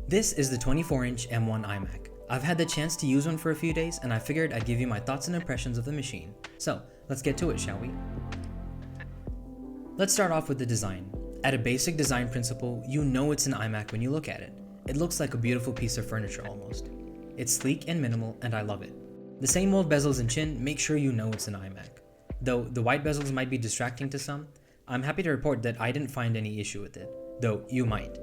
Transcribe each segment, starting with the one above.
This is the 24-inch M1 iMac. I've had the chance to use one for a few days and I figured I'd give you my thoughts and impressions of the machine. So, let's get to it, shall we? Let's start off with the design. At a basic design principle, you know it's an iMac when you look at it. It looks like a beautiful piece of furniture almost. It's sleek and minimal and I love it. The same old bezels and chin make sure you know it's an iMac. Though the white bezels might be distracting to some, I'm happy to report that I didn't find any issue with it, though you might.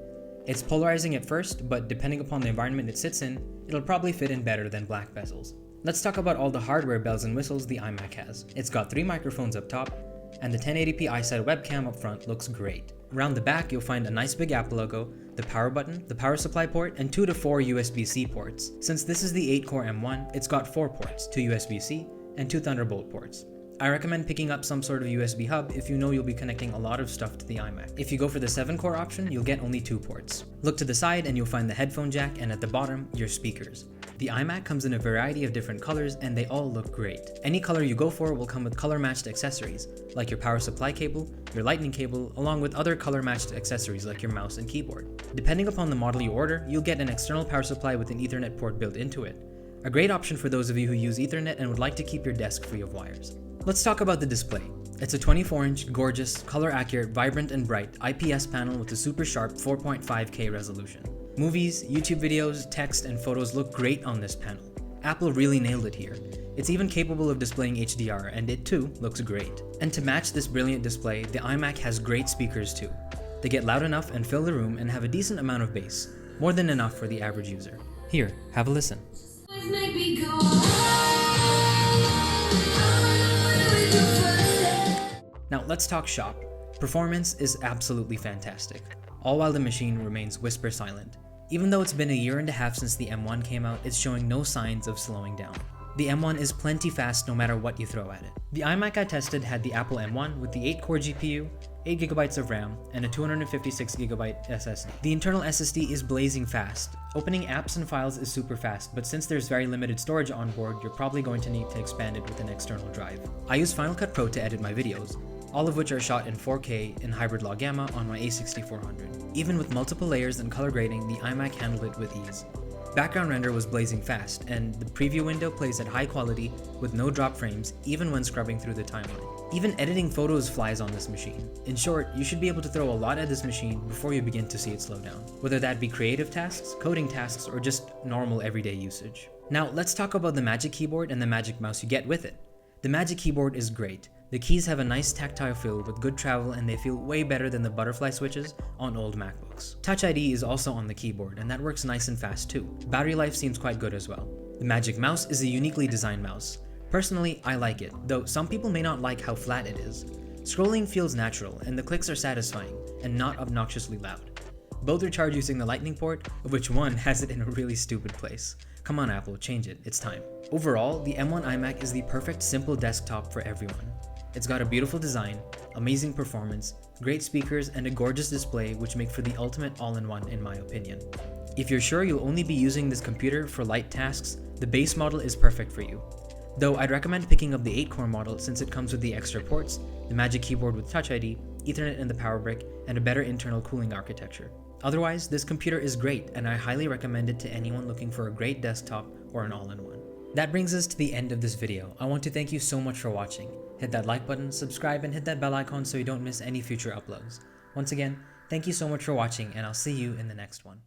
It's polarizing at first, but depending upon the environment it sits in, it'll probably fit in better than black bezels. Let's talk about all the hardware bells and whistles the iMac has. It's got 3 microphones up top, and the 1080p iSight webcam up front looks great. Around the back, you'll find a nice big Apple logo, the power button, the power supply port, and 2 to 4 USB-C ports. Since this is the 8-core M1, it's got 4 ports, 2 USB-C and 2 Thunderbolt ports. I recommend picking up some sort of USB hub if you know you'll be connecting a lot of stuff to the iMac. If you go for the 7-core option, you'll get only 2 ports. Look to the side and you'll find the headphone jack, and at the bottom, your speakers. The iMac comes in a variety of different colors and they all look great. Any color you go for will come with color-matched accessories, like your power supply cable, your lightning cable, along with other color-matched accessories like your mouse and keyboard. Depending upon the model you order, you'll get an external power supply with an Ethernet port built into it. A great option for those of you who use Ethernet and would like to keep your desk free of wires. Let's talk about the display. It's a 24-inch, gorgeous, color-accurate, vibrant and bright IPS panel with a super sharp 4.5K resolution. Movies, YouTube videos, text, and photos look great on this panel. Apple really nailed it here. It's even capable of displaying HDR, and it too looks great. And to match this brilliant display, the iMac has great speakers too. They get loud enough and fill the room and have a decent amount of bass, more than enough for the average user. Here, have a listen. Now let's talk shop. Performance is absolutely fantastic, all while the machine remains whisper silent. Even though it's been a year and a half since the M1 came out, it's showing no signs of slowing down. The M1 is plenty fast no matter what you throw at it. The iMac I tested had the Apple M1 with the 8-core GPU, 8GB of RAM, and a 256GB SSD. The internal SSD is blazing fast. Opening apps and files is super fast, but since there's very limited storage on board, you're probably going to need to expand it with an external drive. I use Final Cut Pro to edit my videos, all of which are shot in 4K in hybrid log gamma on my A6400. Even with multiple layers and color grading, the iMac handled it with ease. Background render was blazing fast, and the preview window plays at high quality with no drop frames even when scrubbing through the timeline. Even editing photos flies on this machine. In short, you should be able to throw a lot at this machine before you begin to see it slow down, whether that be creative tasks, coding tasks, or just normal everyday usage. Now let's talk about the Magic Keyboard and the Magic Mouse you get with it. The Magic Keyboard is great. The keys have a nice tactile feel with good travel, and they feel way better than the butterfly switches on old MacBooks. Touch ID is also on the keyboard, and that works nice and fast too. Battery life seems quite good as well. The Magic Mouse is a uniquely designed mouse. Personally, I like it, though some people may not like how flat it is. Scrolling feels natural, and the clicks are satisfying, and not obnoxiously loud. Both are charged using the Lightning port, of which one has it in a really stupid place. Come on Apple, change it, it's time. Overall, the M1 iMac is the perfect simple desktop for everyone. It's got a beautiful design, amazing performance, great speakers, and a gorgeous display which make for the ultimate all-in-one in my opinion. If you're sure you'll only be using this computer for light tasks, the base model is perfect for you. Though I'd recommend picking up the 8-core model since it comes with the extra ports, the Magic Keyboard with Touch ID, Ethernet in the power brick, and a better internal cooling architecture. Otherwise, this computer is great and I highly recommend it to anyone looking for a great desktop or an all-in-one. That brings us to the end of this video. I want to thank you so much for watching. Hit that like button, subscribe, and hit that bell icon so you don't miss any future uploads. Once again, thank you so much for watching, and I'll see you in the next one.